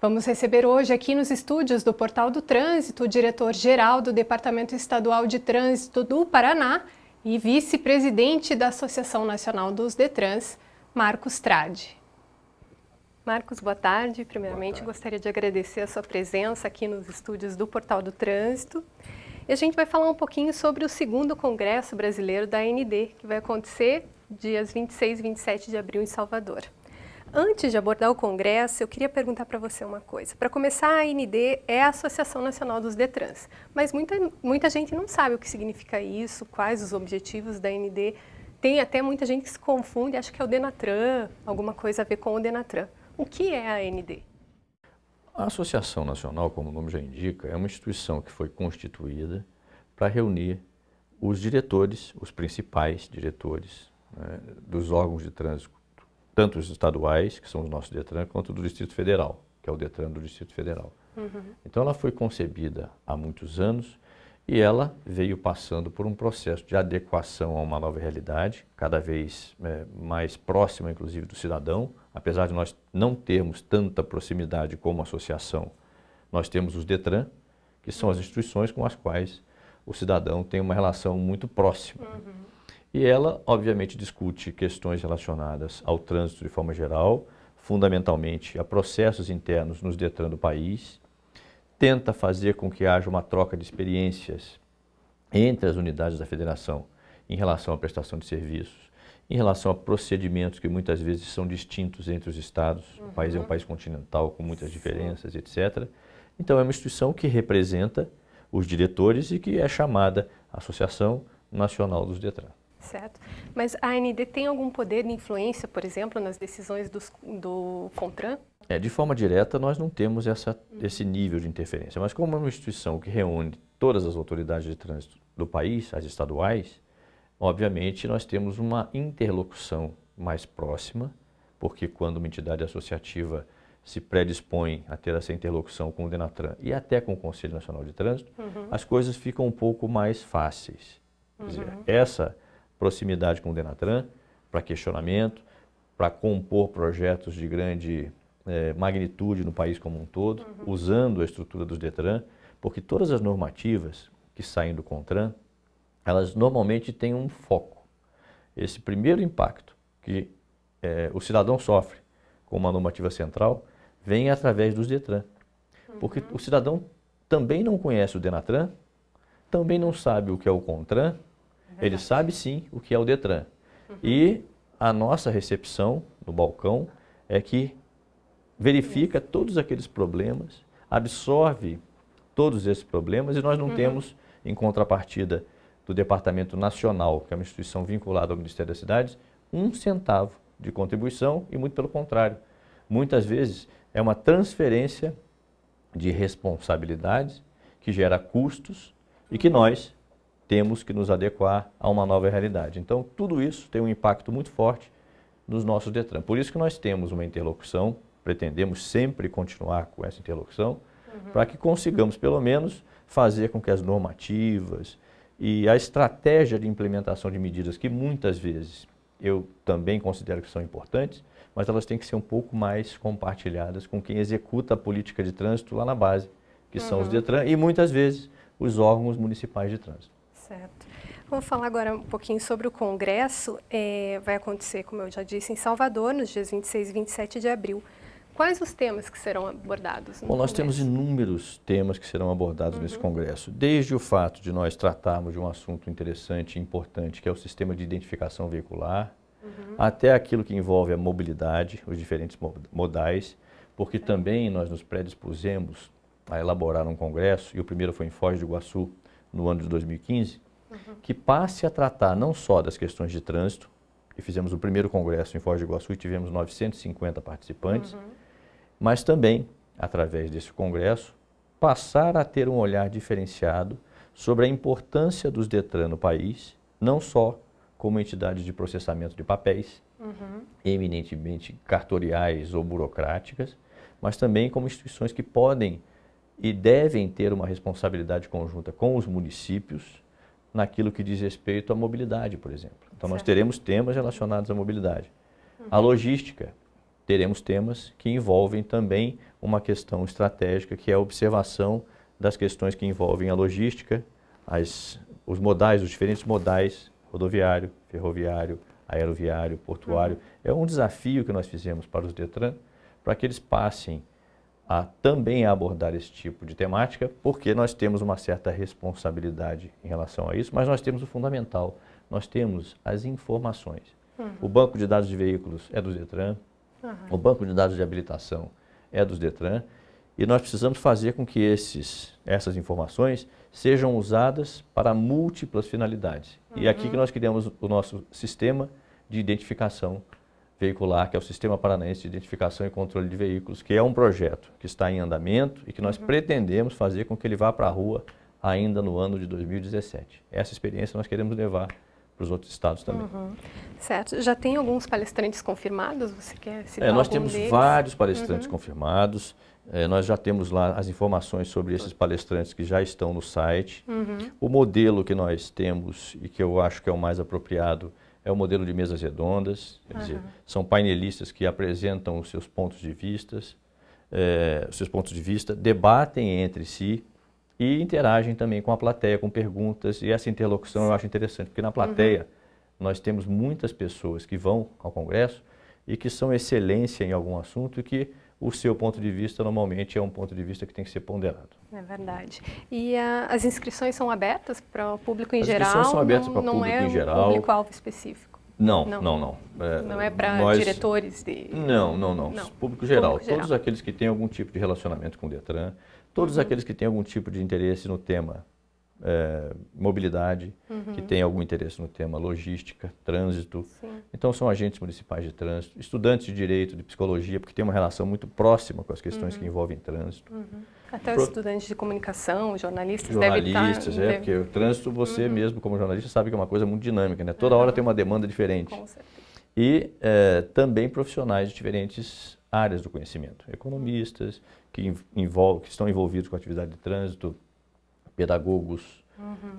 Vamos receber hoje aqui nos estúdios do Portal do Trânsito o diretor-geral do Departamento Estadual de Trânsito do Paraná e vice-presidente da Associação Nacional dos Detrans, Marcos Tradi. Marcos, boa tarde. Primeiramente, gostaria de agradecer a sua presença aqui nos estúdios do Portal do Trânsito. E a gente vai falar um pouquinho sobre o 2º Congresso Brasileiro da AND, que vai acontecer dias 26 e 27 de abril em Salvador. Antes de abordar o Congresso, eu queria perguntar para você uma coisa. Para começar, a AND é a Associação Nacional dos Detrans, mas muita gente não sabe o que significa isso, quais os objetivos da AND. Tem até muita gente que se confunde, acha que é o Denatran, alguma coisa a ver com o Denatran. O que é a AND? A Associação Nacional, como o nome já indica, é uma instituição que foi constituída para reunir os diretores, os principais diretores, né, dos órgãos de trânsito, tanto os estaduais, que são os nossos DETRAN, quanto do Distrito Federal, que é o DETRAN do Distrito Federal. Então ela foi concebida há muitos anos e ela veio passando por um processo de adequação a uma nova realidade, cada vez mais próxima, inclusive, do cidadão. Apesar de nós não termos tanta proximidade como associação, nós temos os DETRAN, que são as instituições com as quais o cidadão tem uma relação muito próxima. E ela, obviamente, discute questões relacionadas ao trânsito de forma geral, fundamentalmente a processos internos nos DETRAN do país, tenta fazer com que haja uma troca de experiências entre as unidades da federação em relação à prestação de serviços, em relação a procedimentos que muitas vezes são distintos entre os estados. O país é um país continental com muitas diferenças, etc. Então é uma instituição que representa os diretores e que é chamada Associação Nacional dos DETRAN. Certo. Mas a AND tem algum poder de influência, por exemplo, nas decisões do CONTRAN? De forma direta, nós não temos esse nível de interferência, mas como é uma instituição que reúne todas as autoridades de trânsito do país, as estaduais, obviamente nós temos uma interlocução mais próxima, porque quando uma entidade associativa se predispõe a ter essa interlocução com o Denatran e até com o Conselho Nacional de Trânsito, as coisas ficam um pouco mais fáceis. Quer dizer, essa proximidade com o Denatran para questionamento, para compor projetos de grande magnitude no país como um todo, usando a estrutura dos DETRAN, porque todas as normativas que saem do CONTRAN, elas normalmente têm um foco. Esse primeiro impacto que o cidadão sofre com uma normativa central vem através dos DETRAN, porque o cidadão também não conhece o Denatran, também não sabe o que é o CONTRAN, ele sabe sim o que é o DETRAN. E a nossa recepção no balcão é que verifica todos aqueles problemas, absorve todos esses problemas e nós não temos, em contrapartida do Departamento Nacional, que é uma instituição vinculada ao Ministério das Cidades, 1 centavo de contribuição e muito pelo contrário. Muitas vezes é uma transferência de responsabilidades que gera custos e que nós temos que nos adequar a uma nova realidade. Então, tudo isso tem um impacto muito forte nos nossos DETRAN. Por isso que nós temos uma interlocução, pretendemos sempre continuar com essa interlocução, para que consigamos, pelo menos, fazer com que as normativas e a estratégia de implementação de medidas que muitas vezes eu também considero que são importantes, mas elas têm que ser um pouco mais compartilhadas com quem executa a política de trânsito lá na base, que são os DETRAN e muitas vezes os órgãos municipais de trânsito. Certo. Vamos falar agora um pouquinho sobre o Congresso. Vai acontecer, como eu já disse, em Salvador, nos dias 26 e 27 de abril. Quais os temas que serão abordados no Bom, nós Congresso? temos inúmeros temas que serão abordados nesse Congresso, desde o fato de nós tratarmos de um assunto interessante e importante, que é o sistema de identificação veicular, até aquilo que envolve a mobilidade, os diferentes modais, porque também nós nos predispusemos a elaborar um congresso, e o primeiro foi em Foz do Iguaçu, no ano de 2015, que passe a tratar não só das questões de trânsito, e fizemos o primeiro congresso em Foz do Iguaçu e tivemos 950 participantes, mas também, através desse congresso, passar a ter um olhar diferenciado sobre a importância dos DETRAN no país, não só como entidades de processamento de papéis, eminentemente cartoriais ou burocráticas, mas também como instituições que podem e devem ter uma responsabilidade conjunta com os municípios naquilo que diz respeito à mobilidade, por exemplo. Então, nós teremos temas relacionados à mobilidade. A logística, teremos temas que envolvem também uma questão estratégica, que é a observação das questões que envolvem a logística, os modais, os diferentes modais, rodoviário, ferroviário, aeroviário, portuário. É um desafio que nós fizemos para os DETRAN, para que eles passem a também abordar esse tipo de temática, porque nós temos uma certa responsabilidade em relação a isso, mas nós temos o fundamental, nós temos as informações. O banco de dados de veículos é do DETRAN, o banco de dados de habilitação é dos DETRAN, e nós precisamos fazer com que essas informações sejam usadas para múltiplas finalidades. E é aqui que nós criamos o nosso sistema de identificação veicular, que é o Sistema Paranaense de Identificação e Controle de Veículos, que é um projeto que está em andamento e que nós pretendemos fazer com que ele vá para a rua ainda no ano de 2017. Essa experiência nós queremos levar para os outros estados também. Certo. Já tem alguns palestrantes confirmados? Você quer citar Nós algum temos deles? vários palestrantes confirmados. Nós já temos lá as informações sobre esses palestrantes que já estão no site. O modelo que nós temos e que eu acho que é o mais apropriado é o modelo de mesas redondas, quer dizer, são painelistas que apresentam os seus pontos de vista, debatem entre si e interagem também com a plateia, com perguntas, e essa interlocução eu acho interessante, porque na plateia nós temos muitas pessoas que vão ao congresso e que são excelência em algum assunto e que o seu ponto de vista normalmente é um ponto de vista que tem que ser ponderado. É verdade. E as inscrições são abertas para o público em As geral? inscrições são abertas para o público em geral. Não é um público-alvo específico? Não. Não é para diretores de... Não. Público geral. Todos aqueles que têm algum tipo de relacionamento com o DETRAN, todos aqueles que têm algum tipo de interesse no tema mobilidade, que têm algum interesse no tema logística, trânsito. Então são agentes municipais de trânsito, estudantes de direito, de psicologia, porque tem uma relação muito próxima com as questões que envolvem trânsito. Até os estudantes de comunicação, jornalistas devem estar... Porque o trânsito, você mesmo como jornalista sabe que é uma coisa muito dinâmica, né? Toda hora tem uma demanda diferente. Com certeza. E também profissionais de diferentes áreas do conhecimento, economistas que estão envolvidos com a atividade de trânsito, pedagogos,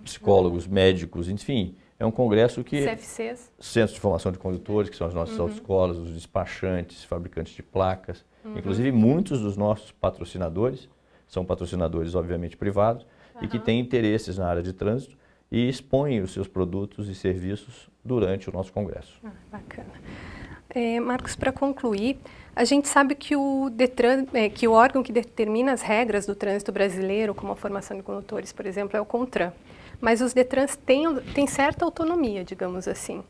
psicólogos, médicos, enfim, é um congresso que... CFCs? Centros de Formação de Condutores, que são as nossas autoescolas, os despachantes, fabricantes de placas, inclusive muitos dos nossos patrocinadores, são patrocinadores obviamente privados, e que têm interesses na área de trânsito e expõem os seus produtos e serviços durante o nosso congresso. Bacana. Marcos, para concluir, a gente sabe que o DETRAN, que o órgão que determina as regras do trânsito brasileiro, como a formação de condutores, por exemplo, é o CONTRAN. Mas os DETRANs têm certa autonomia, digamos assim.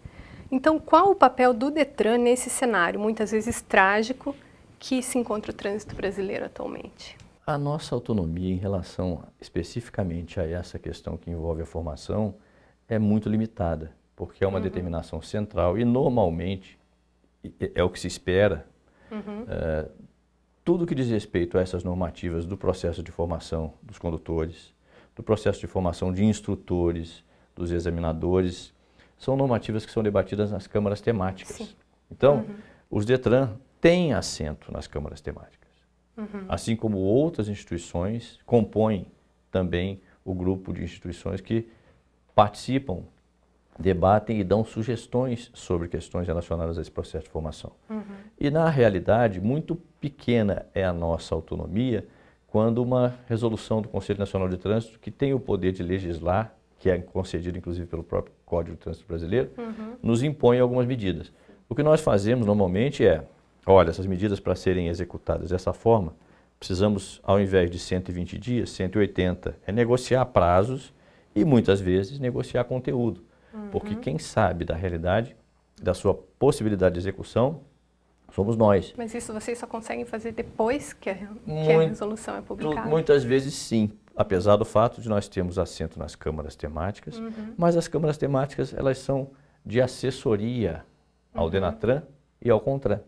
Então, qual o papel do DETRAN nesse cenário, muitas vezes trágico, que se encontra o trânsito brasileiro atualmente? A nossa autonomia em relação especificamente a essa questão que envolve a formação é muito limitada, porque é uma determinação central e normalmente é o que se espera. Tudo que diz respeito a essas normativas do processo de formação dos condutores, do processo de formação de instrutores, dos examinadores, são normativas que são debatidas nas câmaras temáticas. Então, os DETRAN têm assento nas câmaras temáticas. Assim como outras instituições compõem também o grupo de instituições que participam, debatem e dão sugestões sobre questões relacionadas a esse processo de formação. E na realidade, muito pequena é a nossa autonomia quando uma resolução do Conselho Nacional de Trânsito, que tem o poder de legislar, que é concedido inclusive pelo próprio Código de Trânsito Brasileiro, nos impõe algumas medidas. O que nós fazemos normalmente é, olha, essas medidas para serem executadas dessa forma, precisamos, ao invés de 120 dias, 180, negociar prazos e muitas vezes negociar conteúdo. Porque quem sabe da realidade, da sua possibilidade de execução, somos nós. Mas isso vocês só conseguem fazer depois que a resolução é publicada? Muitas vezes sim, apesar do fato de nós termos assento nas câmaras temáticas, mas as câmaras temáticas elas são de assessoria ao DENATRAN e ao CONTRAN.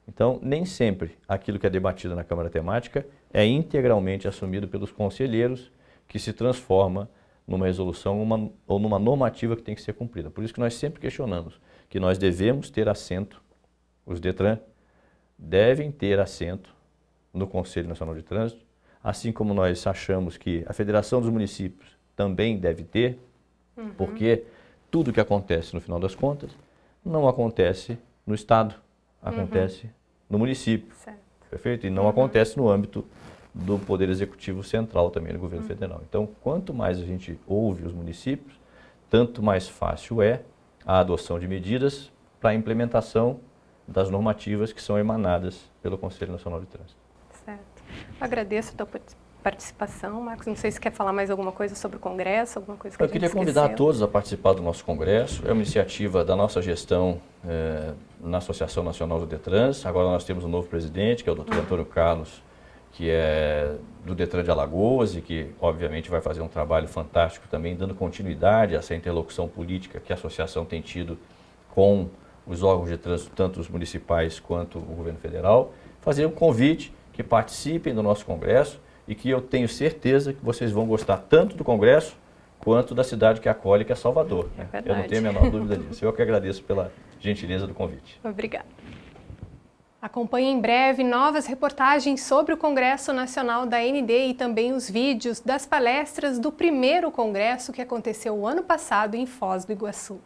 Então, nem sempre aquilo que é debatido na Câmara Temática é integralmente assumido pelos conselheiros, que se transforma numa resolução ou numa normativa que tem que ser cumprida. Por isso que nós sempre questionamos que nós devemos ter assento, os DETRAN devem ter assento no Conselho Nacional de Trânsito, assim como nós achamos que a Federação dos Municípios também deve ter, porque tudo que acontece no final das contas não acontece no Estado, acontece no município. Certo. perfeito? E não acontece no âmbito do Poder Executivo Central também, do Governo Federal. Então, quanto mais a gente ouve os municípios, tanto mais fácil é a adoção de medidas para a implementação das normativas que são emanadas pelo Conselho Nacional de Trânsito. Certo. Agradeço a tua participação, Marcos. Não sei se quer falar mais alguma coisa sobre o Congresso, alguma coisa que Eu queria convidar a todos a participar do nosso Congresso. É uma iniciativa da nossa gestão na Associação Nacional do Detrans. Agora nós temos um novo presidente, que é o Dr. Antônio Carlos, que é do Detran de Alagoas e que, obviamente, vai fazer um trabalho fantástico também, dando continuidade a essa interlocução política que a associação tem tido com os órgãos de trânsito, tanto os municipais quanto o governo federal. Fazer um convite que participem do nosso Congresso e que eu tenho certeza que vocês vão gostar tanto do Congresso quanto da cidade que acolhe, que é Salvador. É verdade. Eu não tenho a menor dúvida disso. Eu que agradeço pela gentileza do convite. Obrigada. Acompanhe em breve novas reportagens sobre o Congresso Nacional da AND e também os vídeos das palestras do primeiro congresso que aconteceu o ano passado em Foz do Iguaçu.